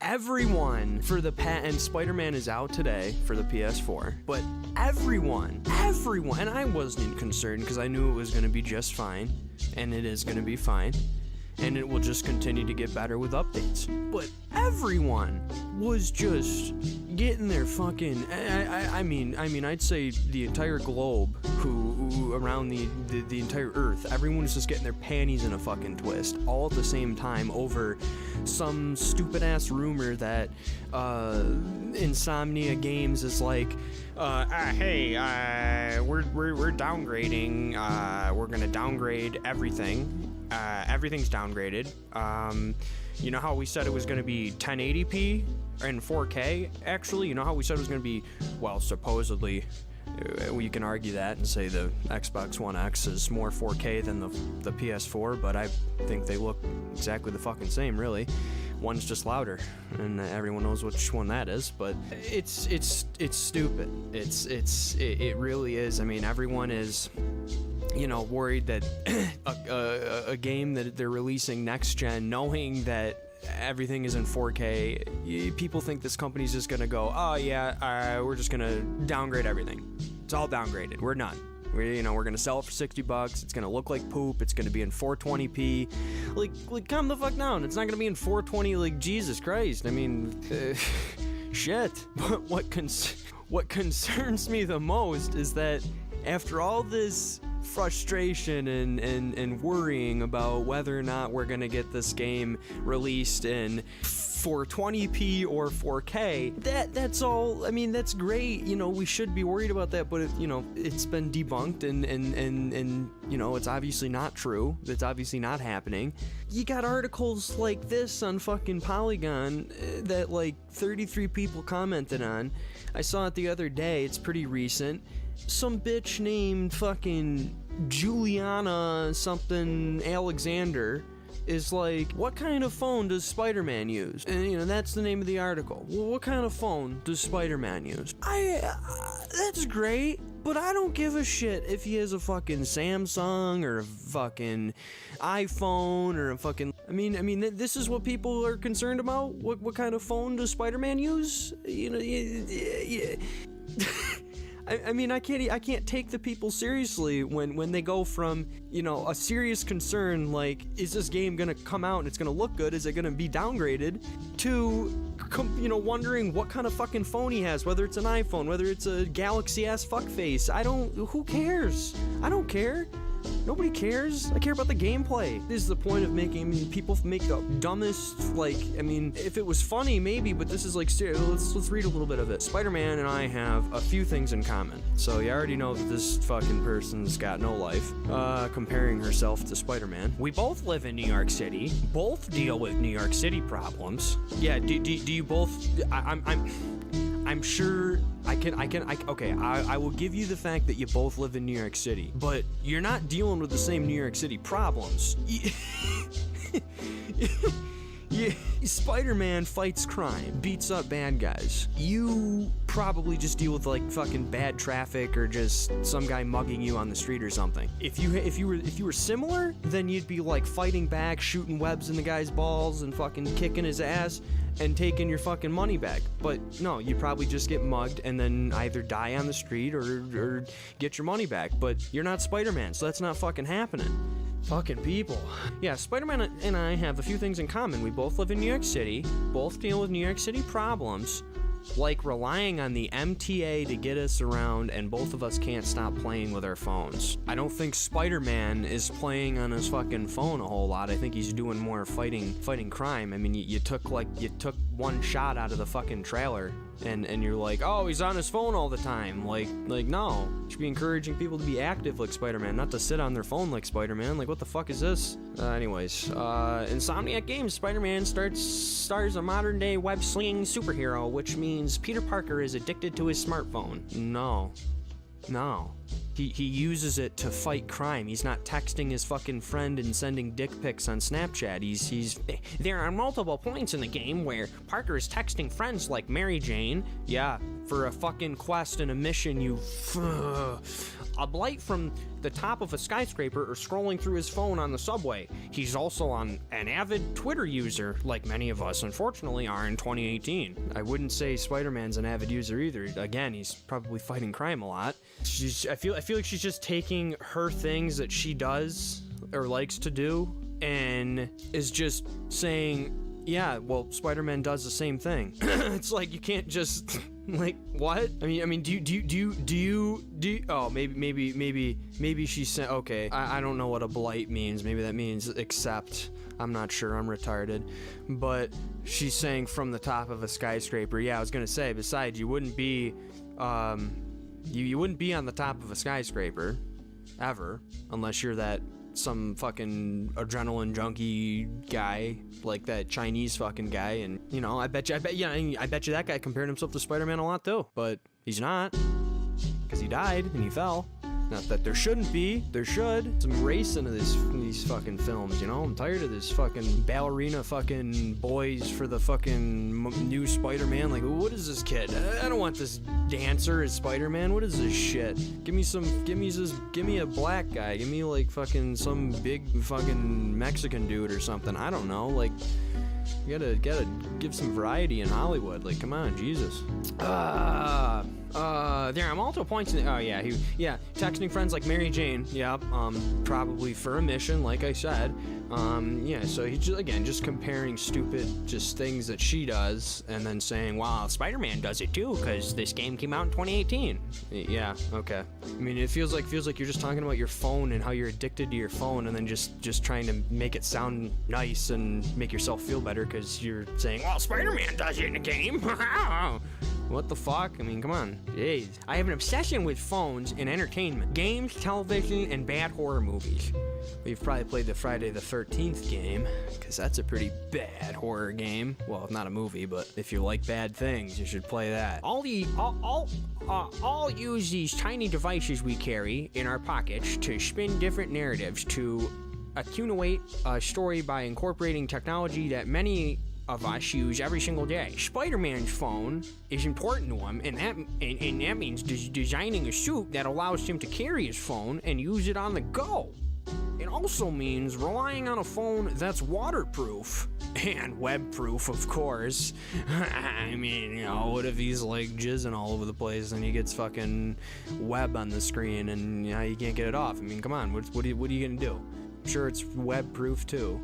everyone for the and Spider-Man is out today for the PS4, but everyone, and I wasn't concerned because I knew it was going to be just fine, and it is going to be fine, and it will just continue to get better with updates. But everyone was just getting their fucking, I mean, I'd say the entire globe, who around the entire Earth, everyone was just getting their panties in a fucking twist, all at the same time over some stupid ass rumor that Insomnia Games is like, hey, we're downgrading, we're gonna downgrade everything. Everything's downgraded. You know how we said it was gonna be 1080p and 4K? Actually, you know how we said it was gonna be, well, supposedly, you can argue that and say the Xbox One X is more 4K than the PS4, but I think they look exactly the fucking same, really. One's just louder, and everyone knows which one that is. But it's stupid. It really is. I mean, everyone is, worried that a game that they're releasing next gen, knowing that everything is in 4K, people think this company's just gonna go, oh yeah, we're just gonna downgrade everything. It's all downgraded. We're done. We're gonna sell it for $60. It's gonna look like poop. It's gonna be in 420p. Like, calm the fuck down. It's not gonna be in 420. Like, Jesus Christ. I mean, shit. But what concerns me the most is that after all this frustration and worrying about whether or not we're gonna get this game released in 420p or 4K, that's all. I mean, that's great. We should be worried about that, but it's been debunked and it's obviously not true. It's obviously not happening. You got articles like this on fucking Polygon that like 33 people commented on. I saw it the other day. It's pretty recent. Some bitch named fucking Juliana something Alexander is like, what kind of phone does Spider-Man use? And that's the name of the article. Well, what kind of phone does Spider-Man use? That's great, but I don't give a shit if he has a fucking Samsung or a fucking iPhone or a fucking... I mean, this is what people are concerned about? What kind of phone does Spider-Man use? I mean, I can't take the people seriously when they go from, a serious concern like, is this game gonna come out and it's gonna look good? Is it gonna be downgraded? To, wondering what kind of fucking phone he has, whether it's an iPhone, whether it's a Galaxy-ass fuckface. Who cares? I don't care. Nobody cares. I care about the gameplay. This is the point of making people make the dumbest, if it was funny, maybe, but this is serious. Let's read a little bit of it. Spider-Man and I have a few things in common. So you already know that this fucking person's got no life. Comparing herself to Spider-Man. We both live in New York City. Both deal with New York City problems. Yeah, do you both... I'm sure I will give you the fact that you both live in New York City, but you're not dealing with the same New York City problems. Spider-Man fights crime, beats up bad guys. You probably just deal with fucking bad traffic or just some guy mugging you on the street or something. If you were similar, then you'd be fighting back, shooting webs in the guy's balls and fucking kicking his ass and taking your fucking money back. But no, you probably just get mugged and then either die on the street or get your money back. But you're not Spider-Man, so that's not fucking happening. Fucking people. Yeah, Spider-Man and I have a few things in common. We both live in New York City, both deal with New York City problems, like relying on the MTA to get us around, and both of us can't stop playing with our phones. I don't think Spider-Man is playing on his fucking phone a whole lot. I think he's doing more fighting crime. I mean, you took one shot out of the fucking trailer, and you're like, oh, he's on his phone all the time. Like no. You should be encouraging people to be active like Spider-Man, not to sit on their phone like Spider-Man. Like, what the fuck is this? Anyways, Insomniac Games Spider-Man stars a modern-day web-slinging superhero, which means Peter Parker is addicted to his smartphone. No. He uses it to fight crime. He's not texting his fucking friend and sending dick pics on Snapchat. There are multiple points in the game where Parker is texting friends like Mary Jane. Yeah, for a fucking quest and a mission, you a blight from the top of a skyscraper or scrolling through his phone on the subway. He's also an avid Twitter user, like many of us unfortunately are in 2018. I wouldn't say Spider-Man's an avid user either. Again, he's probably fighting crime a lot. I feel like she's just taking her things that she does or likes to do and is just saying, yeah, well, Spider-Man does the same thing. It's like you can't just like, what? I mean, do you? Oh, maybe she's saying, okay, I don't know what a blight means. Maybe that means accept. I'm not sure. I'm retarded. But she's saying from the top of a skyscraper. Yeah, I was gonna say. Besides, you wouldn't be, you wouldn't be on the top of a skyscraper, ever, unless you're that some fucking adrenaline junkie guy, like that Chinese fucking guy. And you know, I bet you that guy compared himself to Spider-Man a lot too, but he's not, because he died and he fell. Not that there shouldn't be, there should. Some race into these fucking films, you know? I'm tired of this fucking ballerina fucking boys for the fucking new Spider-Man. Like, what is this kid? I don't want this dancer as Spider-Man. What is this shit? Give me a black guy. Give me like fucking some big fucking Mexican dude or something. I don't know, like, you gotta give some variety in Hollywood. Like, come on, Jesus. There are multiple points in the, oh yeah, texting friends like Mary Jane, yep, probably for a mission, like I said, yeah, so he's just comparing stupid, just things that she does, and then saying, wow, Spider-Man does it too, because this game came out in 2018, yeah, okay. I mean, it feels like you're just talking about your phone and how you're addicted to your phone, and then just trying to make it sound nice and make yourself feel better, because you're saying, well, Spider-Man does it in a game. What the fuck? I mean, come on. Jeez. I have an obsession with phones and entertainment. Games, television, and bad horror movies. We've probably played the Friday the 13th game, because that's a pretty bad horror game. Well, not a movie, but if you like bad things, you should play that. All use these tiny devices we carry in our pockets to spin different narratives, to attenuate a story by incorporating technology that many of us use every single day. Spider-Man's phone is important to him, and that means designing a suit that allows him to carry his phone and use it on the go. It also means relying on a phone that's waterproof and web-proof, of course. I mean, you know, what if he's like jizzing all over the place and he gets fucking web on the screen and you know, you can't get it off? I mean, come on, what are you gonna do? I'm sure it's web-proof too.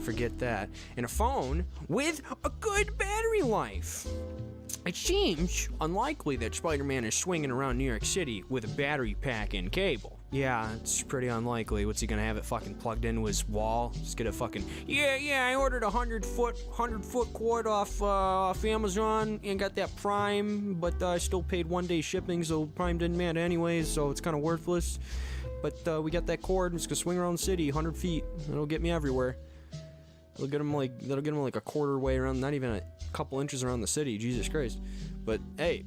Forget that. And a phone with a good battery life. It seems unlikely that Spider-Man is swinging around New York City with a battery pack and cable. Yeah, it's pretty unlikely. What's he gonna have it fucking plugged into his wall? Just get a fucking, yeah, I ordered a 100-foot cord off Amazon and got that Prime, but I still paid 1-day shipping, so Prime didn't matter anyways, so it's kind of worthless. But we got that cord, it's gonna swing around the city 100 feet. It'll get me everywhere. That'll get him like a quarter way around, not even a couple inches around the city, Jesus Christ. But hey,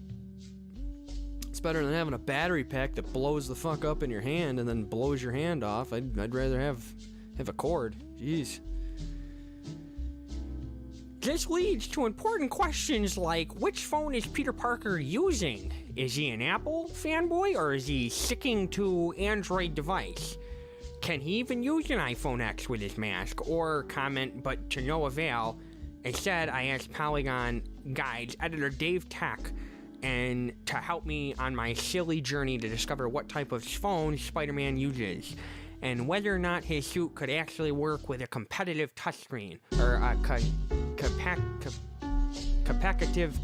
it's better than having a battery pack that blows the fuck up in your hand and then blows your hand off. I'd rather have a cord. Jeez. This leads to important questions like, which phone is Peter Parker using? Is he an Apple fanboy, or is he sticking to Android device? Can he even use an iPhone X with his mask? Or comment, but to no avail. Instead, I asked Polygon Guides editor Dave Tech and to help me on my silly journey to discover what type of phone Spider-Man uses, and whether or not his suit could actually work with a competitive touchscreen, or a capacitive,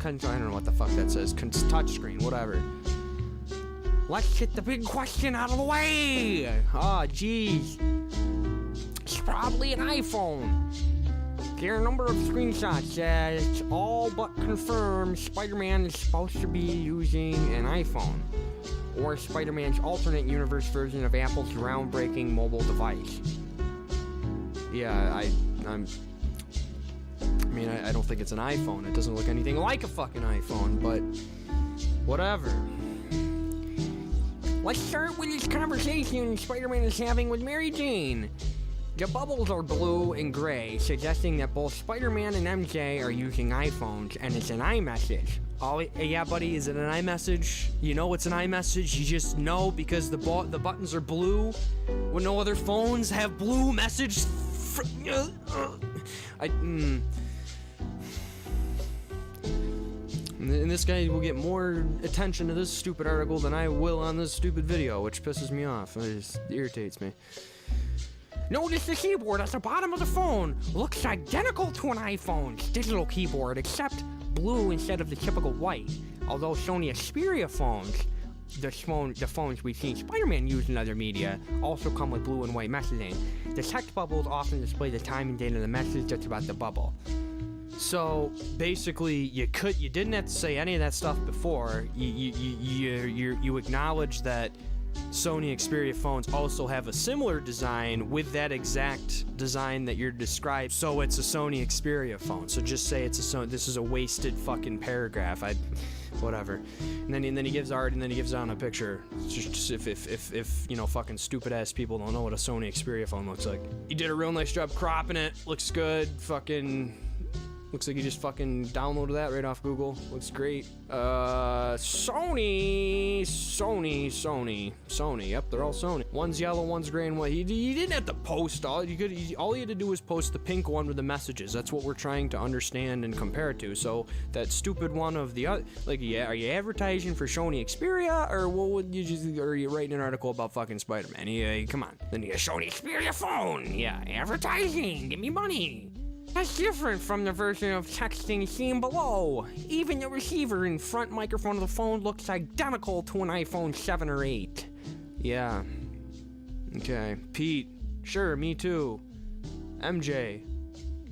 I don't know what the fuck that says, touchscreen, whatever. Let's get the big question out of the way! Oh, geez. It's probably an iPhone. There are a number of screenshots that all but confirm Spider-Man is supposed to be using an iPhone, or Spider-Man's alternate universe version of Apple's groundbreaking mobile device. Yeah, I don't think it's an iPhone. It doesn't look anything like a fucking iPhone, but whatever. Let's start with this conversation Spider-Man is having with Mary Jane. The bubbles are blue and gray, suggesting that both Spider-Man and MJ are using iPhones, and it's an iMessage. Yeah, buddy, is it an iMessage? You know it's an iMessage, you just know because the buttons are blue when no other phones have blue message. And this guy will get more attention to this stupid article than I will on this stupid video, which pisses me off. It just irritates me. Notice the keyboard at the bottom of the phone looks identical to an iPhone's digital keyboard, except blue instead of the typical white. Although Sony Xperia phones, the phones we've seen Spider-Man use in other media, also come with blue and white messaging. The text bubbles often display the time and date of the message that's about the bubble. So basically, you didn't have to say any of that stuff before. You acknowledge that Sony Xperia phones also have a similar design with that exact design that you're describing. So it's a Sony Xperia phone. So just say it's a Sony. This is a wasted fucking paragraph. Whatever. And then he gives art, and then he gives on a picture. It's just if you know, fucking stupid ass people don't know what a Sony Xperia phone looks like. You did a real nice job cropping it. Looks good. Fucking. Looks like you just fucking downloaded that right off Google. Looks great. Sony. Yep, they're all Sony. One's yellow, one's gray, and white. You didn't have to post all you had to do was post the pink one with the messages. That's what we're trying to understand and compare it to. So that stupid one of the other, like, yeah, are you advertising for Sony Xperia, or what would you just? Or are you writing an article about fucking Spider-Man? Yeah, come on. Then you get a Sony Xperia phone. Yeah, advertising. Give me money. That's different from the version of texting seen below. Even the receiver and front microphone of the phone looks identical to an iPhone 7 or 8. Yeah. Okay. Pete. Sure, me too. MJ.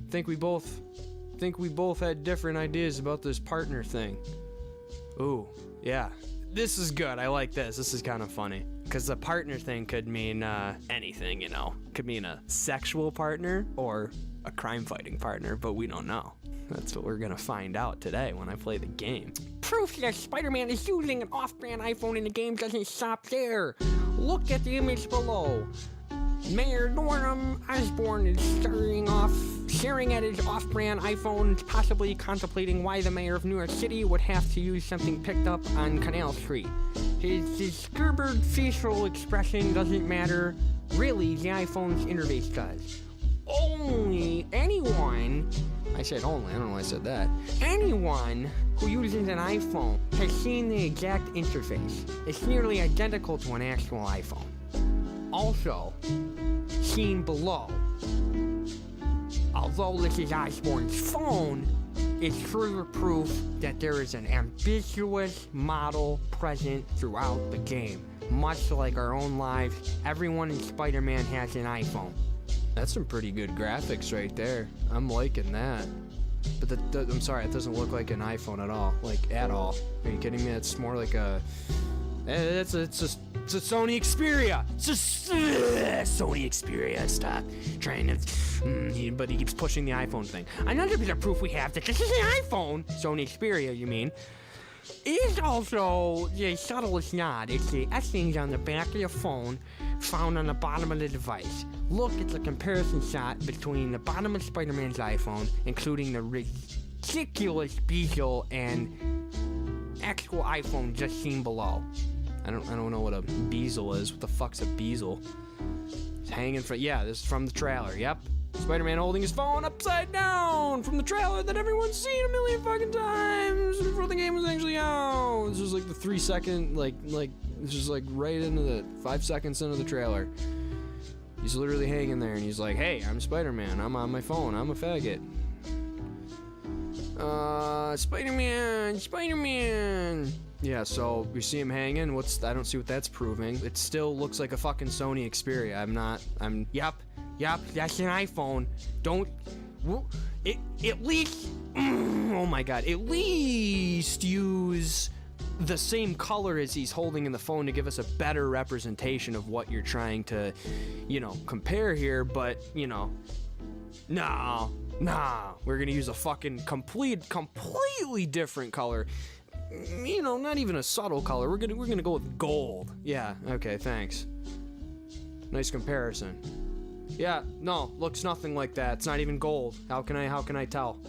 Think we both had different ideas about this partner thing. Ooh, yeah. This is good. I like this. This is kind of funny. Because the partner thing could mean anything, you know. Could mean a sexual partner or a crime-fighting partner, but we don't know. That's what we're gonna find out today when I play the game. Proof that Spider-Man is using an off-brand iPhone in the game doesn't stop there. Look at the image below. Mayor Norman Osborn is staring at his off-brand iPhone, possibly contemplating why the mayor of New York City would have to use something picked up on Canal Street. His scabbard facial expression doesn't matter. Really, the iPhone's interface does. Only anyone, I said only, I don't know why I said that. Anyone who uses an iPhone has seen the exact interface. It's nearly identical to an actual iPhone. Also, seen below. Although this is Osborn's phone, it's further proof that there is an ambiguous model present throughout the game. Much like our own lives, everyone in Spider-Man has an iPhone. That's some pretty good graphics right there. I'm liking that. But I'm sorry, it doesn't look like an iPhone at all. Like, at all. Are you kidding me? It's more like a... It's a Sony Xperia. It's a Sony Xperia. Stop trying to... but he keeps pushing the iPhone thing. Another bit of proof we have that this is an iPhone. Sony Xperia, you mean. Is also the subtlest nod. It's the etchings on the back of your phone found on the bottom of the device. Look at the comparison shot between the bottom of Spider-Man's iPhone, including the ridiculous bezel and actual iPhone just seen below. I don't know what a bezel is. What the fuck's a bezel? It's hanging from... Yeah, this is from the trailer. Yep. Spider-Man holding his phone upside down from the trailer that everyone's seen a million fucking times before the game was actually out. This was like the 3 second, like, this is like right into the 5 seconds into the trailer. He's literally hanging there and he's like, hey, I'm Spider-Man. I'm on my phone. I'm a faggot. Spider-Man. Yeah, so we see him hanging. I don't see what that's proving. It still looks like a fucking Sony Xperia. Yep, that's an iPhone. At least, oh my god, at least use the same color as he's holding in the phone to give us a better representation of what you're trying to, you know, compare here, but, you know, nah, we're gonna use a fucking completely different color. You know, not even a subtle color. We're gonna go with gold. Yeah, okay, thanks. Nice comparison. Yeah, no, looks nothing like that. It's not even gold. How can I tell?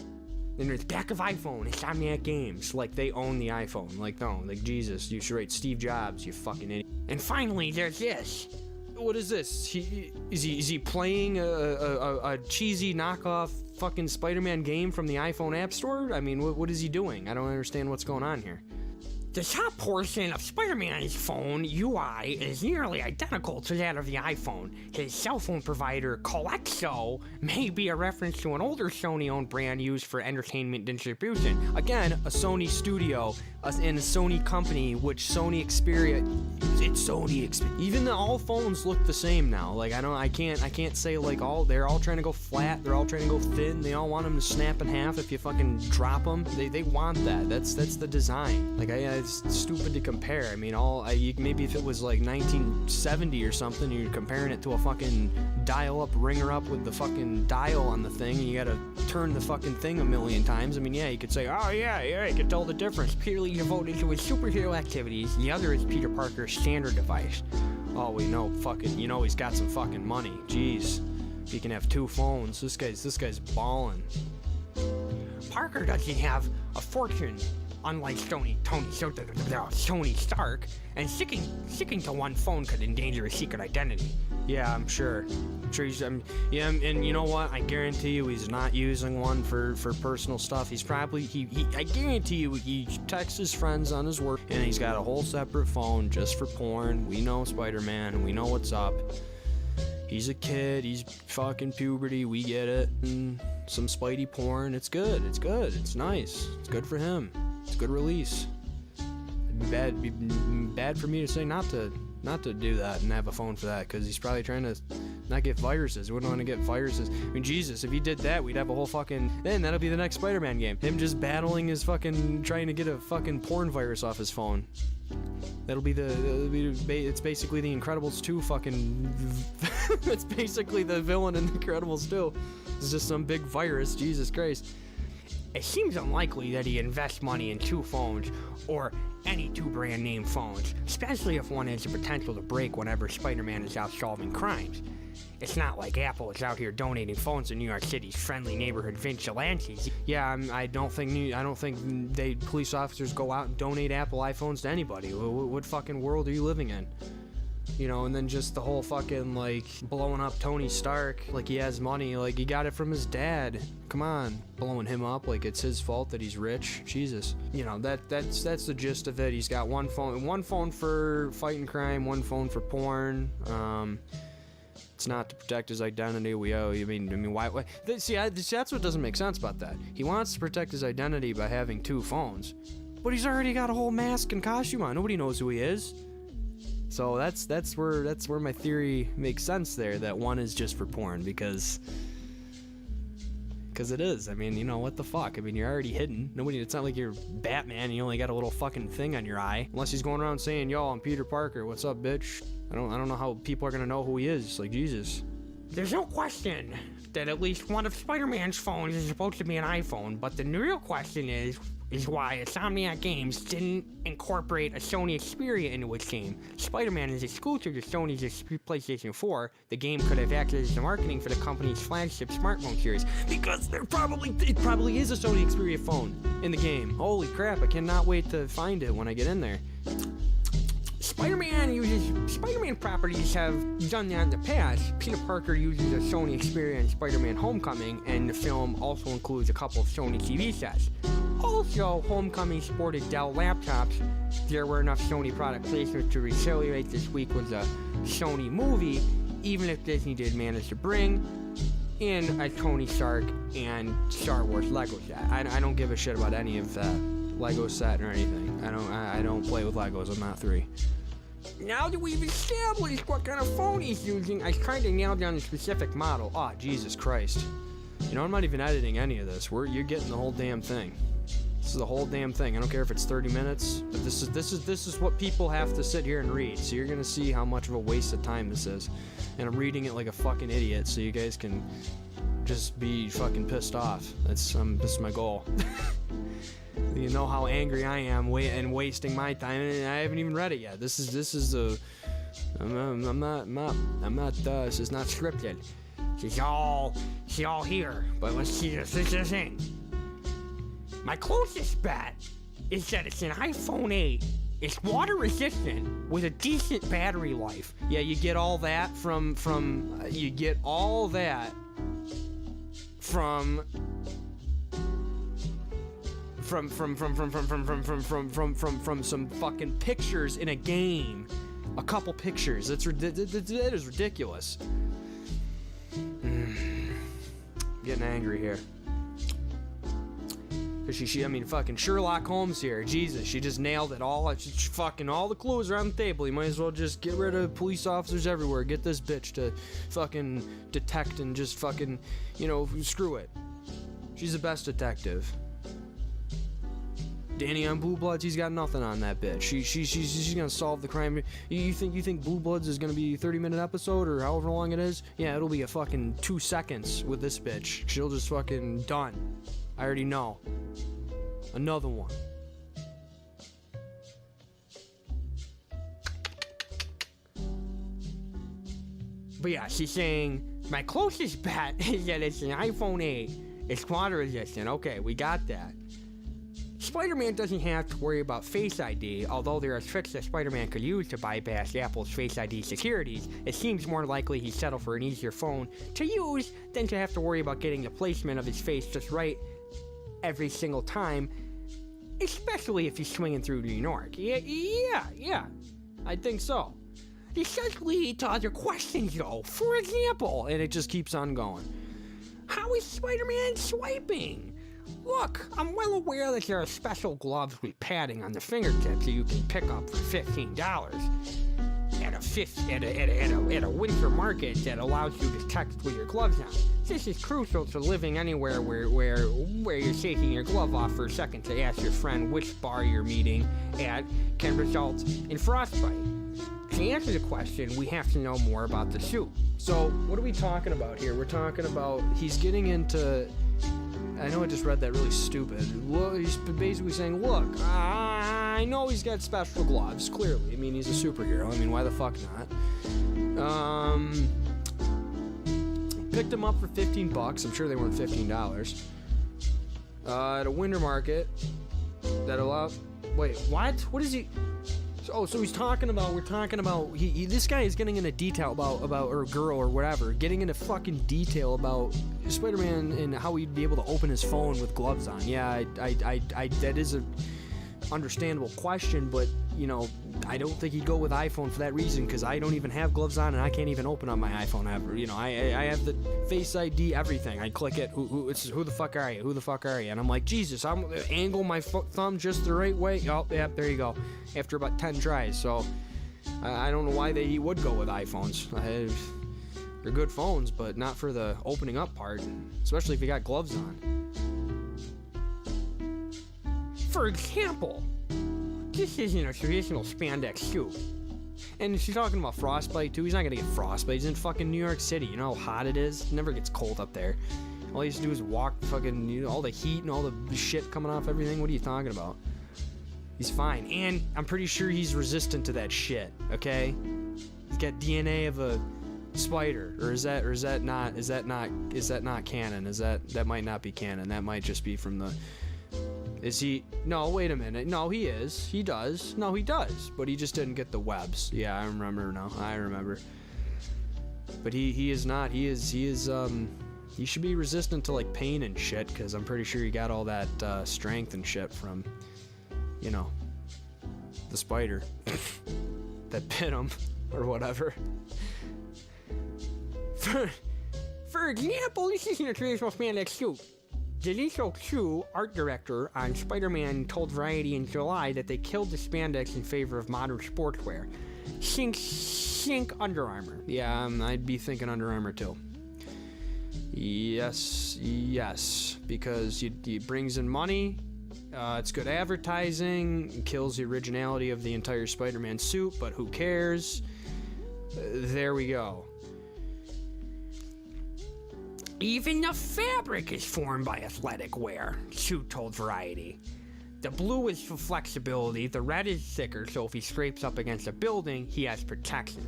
And there's back of iPhone, Insomniac Games. Like, they own the iPhone. Like, no, like, Jesus, you should write Steve Jobs, you fucking idiot. And finally, there's this. What is this? Is he playing a cheesy knockoff fucking Spider-Man game from the iPhone App Store? I mean, what is he doing? I don't understand what's going on here. The top portion of Spider-Man's phone UI is nearly identical to that of the iPhone. His cell phone provider, Coexo, may be a reference to an older Sony-owned brand used for entertainment distribution. Again, a Sony studio and a Sony company, which Sony Xperia. It's Sony Xperia. Even all phones look the same now. Like, I can't say like they're all trying to go flat. They're all trying to go thin. They all want them to snap in half if you fucking drop them. They want that. That's the design. Like, it's stupid to compare. I mean, maybe if it was like 1970 or something, you're comparing it to a fucking dial-up ringer-up with the fucking dial on the thing, and you gotta turn the fucking thing a million times. I mean, yeah, you could say, oh yeah, you can tell the difference. Purely devoted to his superhero activities. The other is Peter Parker's standard device. Oh, we know, fucking, he's got some fucking money. Jeez, he can have two phones. This guy's balling. Parker doesn't have a fortune. Unlike Tony Stark, and sticking to one phone could endanger his secret identity. Yeah, I'm sure he's, and you know what? I guarantee you he's not using one for personal stuff. He's probably, I guarantee you he texts his friends on his work, and he's got a whole separate phone just for porn. We know Spider-Man, we know what's up. He's a kid, he's fucking puberty, we get it. And some Spidey porn, it's good, it's nice, it's good for him. It's a good release. It'd be bad for me to say not to do that and have a phone for that, because he's probably trying to not get viruses. We wouldn't want to get viruses. I mean, Jesus, if he did that, we'd have a whole fucking... Then that'll be the next Spider-Man game. Him just battling his fucking... trying to get a fucking porn virus off his phone. It's basically the Incredibles 2 fucking... It's basically the villain in the Incredibles 2. It's just some big virus, Jesus Christ. It seems unlikely that he invests money in two phones, or any two brand name phones, especially if one has the potential to break whenever Spider-Man is out solving crimes. It's not like Apple is out here donating phones to New York City's friendly neighborhood vigilantes. Yeah, I don't think police officers go out and donate Apple iPhones to anybody. What fucking world are you living in? And then just the whole fucking, like, blowing up Tony Stark like he has money, like he got it from his dad. Come on, blowing him up like it's his fault that he's rich. Jesus. That's the gist of it. He's got one phone for fighting crime, one phone for porn. It's not to protect his identity. Why? See, that's what doesn't make sense about that. He wants to protect his identity by having two phones, but he's already got a whole mask and costume on. Nobody knows who he is. So that's where my theory makes sense there, that one is just for porn, because it is. I mean, what the fuck? I mean, you're already hidden. It's not like you're Batman, you only got a little fucking thing on your eye. Unless he's going around saying, yo, I'm Peter Parker, what's up, bitch? I don't know how people are gonna know who he is, like, Jesus. There's no question that at least one of Spider-Man's phones is supposed to be an iPhone, but the real question is why Insomniac Games didn't incorporate a Sony Xperia into its game. Spider-Man is exclusive to Sony's PlayStation 4. The game could have acted as the marketing for the company's flagship smartphone series, because it probably is a Sony Xperia phone in the game. Holy crap, I cannot wait to find it when I get in there. Spider-Man properties have done that in the past. Peter Parker uses a Sony Xperia in Spider-Man Homecoming, and the film also includes a couple of Sony TV sets. Also, Homecoming sported Dell laptops. There were enough Sony product placements to accelerate this week with a Sony movie, even if Disney did manage to bring in a Tony Stark and Star Wars Lego set. I don't give a shit about any of that Lego set or anything. I don't play with Legos. I'm not 3. Now that we've established what kind of phone he's using, I tried to nail down the specific model. Oh, Jesus Christ. I'm not even editing any of this. You're getting the whole damn thing. This is the whole damn thing. I don't care if it's 30 minutes, but this is what people have to sit here and read. So you're gonna see how much of a waste of time this is. And I'm reading it like a fucking idiot, so you guys can just be fucking pissed off. This is my goal. You know how angry I am and wasting my time, and I haven't even read it yet. This is not scripted. She's all here. But let's see this. This is the thing. My closest bet is that it's an iPhone 8. It's water resistant with a decent battery life. Yeah, you get all that from some fucking pictures in a game. A couple pictures. That is ridiculous. Getting angry here. She, I mean, fucking Sherlock Holmes here. Jesus, she just nailed it all. Fucking all the clues are on the table. You might as well just get rid of police officers everywhere. Get this bitch to fucking detect and just fucking, screw it. She's the best detective. Danny on Blue Bloods, he's got nothing on that bitch. She's gonna solve the crime. You think Blue Bloods is gonna be a 30-minute episode or however long it is? Yeah, it'll be a fucking 2 seconds with this bitch. She'll just fucking done. I already know. Another one. But yeah, she's saying, my closest bet is that it's an iPhone 8. It's water resistant. Okay, we got that. Spider-Man doesn't have to worry about Face ID, although there are tricks that Spider-Man could use to bypass Apple's Face ID securities. It seems more likely he'd settle for an easier phone to use than to have to worry about getting the placement of his face just right every single time, especially if he's swinging through New York. Yeah, I think so. This does lead to other questions, though. For example, and it just keeps on going. How is Spider-Man swiping? Look, I'm well aware that there are special gloves with padding on the fingertips that you can pick up for $15 at a winter market that allows you to text with your gloves on. This is crucial to living anywhere where you're taking your glove off for a second to ask your friend which bar you're meeting at can result in frostbite. To answer the question, we have to know more about the suit. So, what are we talking about here? We're talking about he's getting into... I know I just read that really stupid. Well, he's basically saying, look, I know he's got special gloves, clearly. I mean, he's a superhero. I mean, why the fuck not? Picked them up for $15. I'm sure they weren't $15. At a winter market that allowed... Wait, what? What is he... Oh, so he's talking about, we're talking about, this guy is getting into detail about, or girl or whatever, getting into fucking detail about Spider-Man and how he'd be able to open his phone with gloves on. Yeah, I that is a understandable question, but, I don't think he'd go with iPhone for that reason, because I don't even have gloves on and I can't even open up my iPhone ever. I have the Face ID, everything. I click it, who the fuck are you? Who the fuck are you? And I'm like, Jesus, I'm angle my thumb just the right way. Oh, yeah, there you go. After about 10 tries, so I don't know why he would go with iPhones. They're good phones, but not for the opening up part, especially if you got gloves on. For example, this isn't a traditional spandex suit. And she's talking about frostbite too. He's not gonna get frostbite. He's in fucking New York City. You know how hot it is? It never gets cold up there. All he has to do is walk fucking, all the heat and all the shit coming off everything. What are you talking about? He's fine. And I'm pretty sure he's resistant to that shit, okay? He's got DNA of a spider. Or is that not canon? That might not be canon. That might just be from the... Is he... No, wait a minute. No, he is. He does. No, he does. But he just didn't get the webs. Yeah, I remember now. I remember. But he is not. He should be resistant to, like, pain and shit, because I'm pretty sure he got all that strength and shit from, the spider that bit him, or whatever. For example, this isn't a traditional spandex suit. Jalisho Chu, art director on Spider-Man, told Variety in July that they killed the spandex in favor of modern sportswear. Think Under Armour. Yeah, I'd be thinking Under Armour too. Yes, because it brings in money, it's good advertising, it kills the originality of the entire Spider-Man suit, but who cares? There we go. Even the fabric is formed by athletic wear, Chu told Variety. The blue is for flexibility, the red is thicker, so if he scrapes up against a building, he has protection.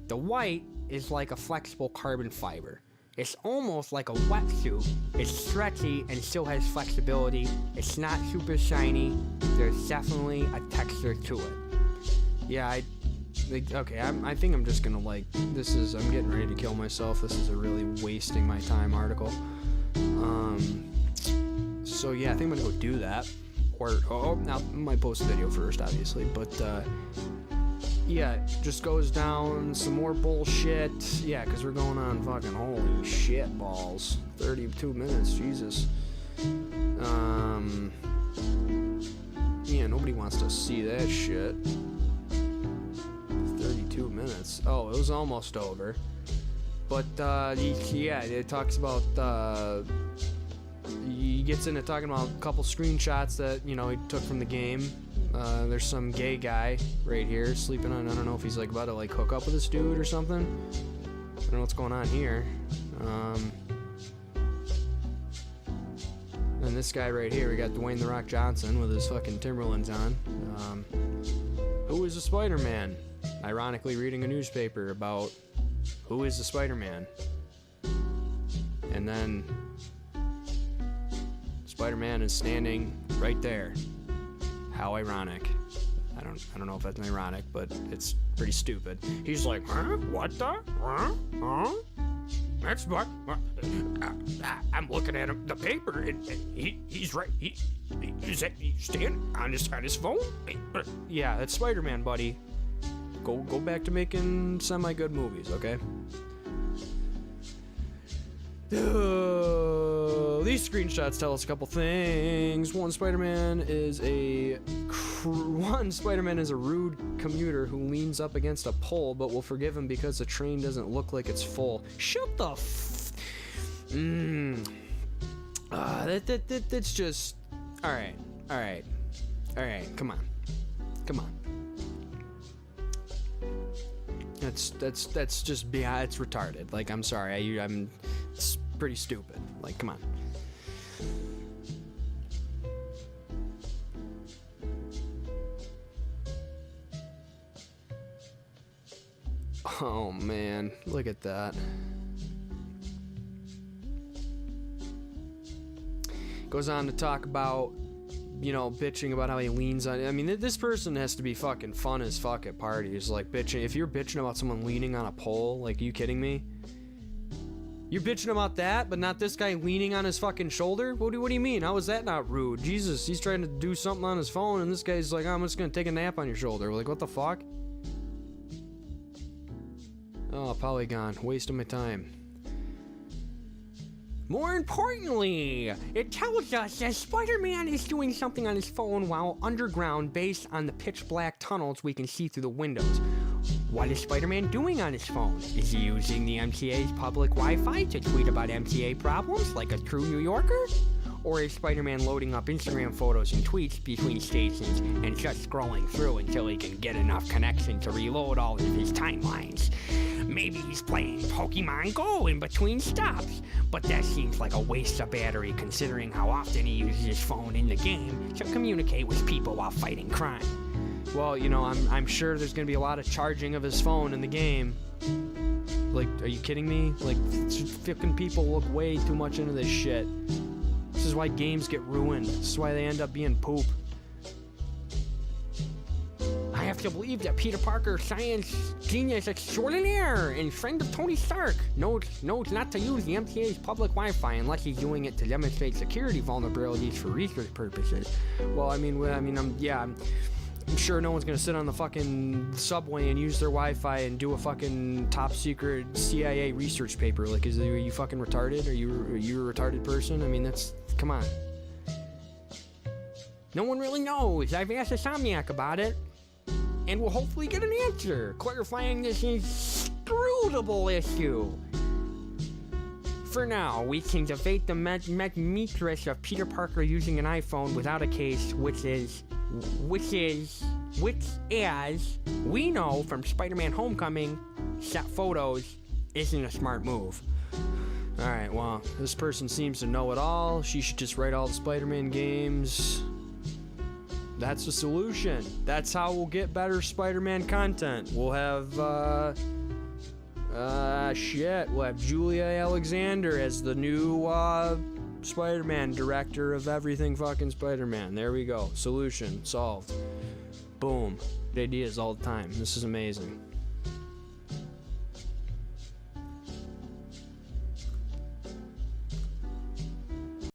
The white is like a flexible carbon fiber. It's almost like a wetsuit. It's stretchy and still has flexibility. It's not super shiny. There's definitely a texture to it. Yeah, I think I'm just gonna I'm getting ready to kill myself. This is a really wasting my time article. So yeah, I think I'm gonna go do that. Now I might post a video first, obviously, but yeah, it just goes down some more bullshit. Yeah, because we're going on fucking holy shit balls. 32 minutes, Jesus. Yeah, nobody wants to see that shit. 32 minutes. Oh, it was almost over. But, yeah, it talks about, he gets into talking about a couple screenshots that, he took from the game. There's some gay guy right here sleeping on, I don't know if he's, about to, hook up with this dude or something. I don't know what's going on here. And this guy right here, we got Dwayne "The Rock" Johnson with his fucking Timberlands on. Who is the Spider-Man? Ironically reading a newspaper about who is the Spider-Man. And then Spider-Man is standing right there. How ironic. I don't know if that's ironic, but it's pretty stupid. He's like, huh? What the? Huh? That's what? I'm looking at him, the paper, and he's right. He's standing on his phone. Yeah, that's Spider-Man, buddy. Go back to making semi-good movies, okay? These screenshots tell us a couple things. One, Spider-Man is a rude commuter who leans up against a pole, but will forgive him because the train doesn't look like it's full. Shut the that's just... Alright, come on. That's just, yeah, it's retarded. I'm sorry, it's pretty stupid. Come on. Oh man, look at that. Goes on to talk about, bitching about how he leans on. I mean, this person has to be fucking fun as fuck at parties. Bitching. If you're bitching about someone leaning on a pole, are you kidding me? You're bitching about that, but not this guy leaning on his fucking shoulder? What do you mean? How is that not rude? Jesus, he's trying to do something on his phone, and this guy's like, I'm just gonna take a nap on your shoulder. What the fuck? Oh, Polygon, waste of my time. More importantly, it tells us that Spider-Man is doing something on his phone while underground based on the pitch black tunnels we can see through the windows. What is Spider-Man doing on his phone? Is he using the MTA's public Wi-Fi to tweet about MTA problems like a true New Yorker? Or is Spider-Man loading up Instagram photos and tweets between stations and just scrolling through until he can get enough connection to reload all of his timelines? Maybe he's playing Pokemon Go in between stops, but that seems like a waste of battery considering how often he uses his phone in the game to communicate with people while fighting crime. Well, I'm sure there's gonna be a lot of charging of his phone in the game. Are you kidding me? Fucking people look way too much into this shit. This is why games get ruined. This is why they end up being poop. I have to believe that Peter Parker, science genius extraordinaire and friend of Tony Stark, knows not to use the MTA's public Wi-Fi unless he's doing it to demonstrate security vulnerabilities for research purposes. Well, I'm sure no one's gonna sit on the fucking subway and use their Wi-Fi and do a fucking top secret CIA research paper. Are you fucking retarded? Are you a retarded person? Come on. No one really knows. I've asked Insomniac about it, and we'll hopefully get an answer clarifying this inscrutable issue. For now, we can debate the metrics of Peter Parker using an iPhone without a case, which as we know from Spider-Man Homecoming, set photos isn't a smart move. Alright, well, this person seems to know it all. She should just write all the Spider-Man games. That's the solution. That's how we'll get better Spider-Man content. We'll have Shit. We'll have Julia Alexander as the new, Spider-Man director of everything fucking Spider-Man. There we go. Solution solved. Boom. Good ideas all the time. This is amazing.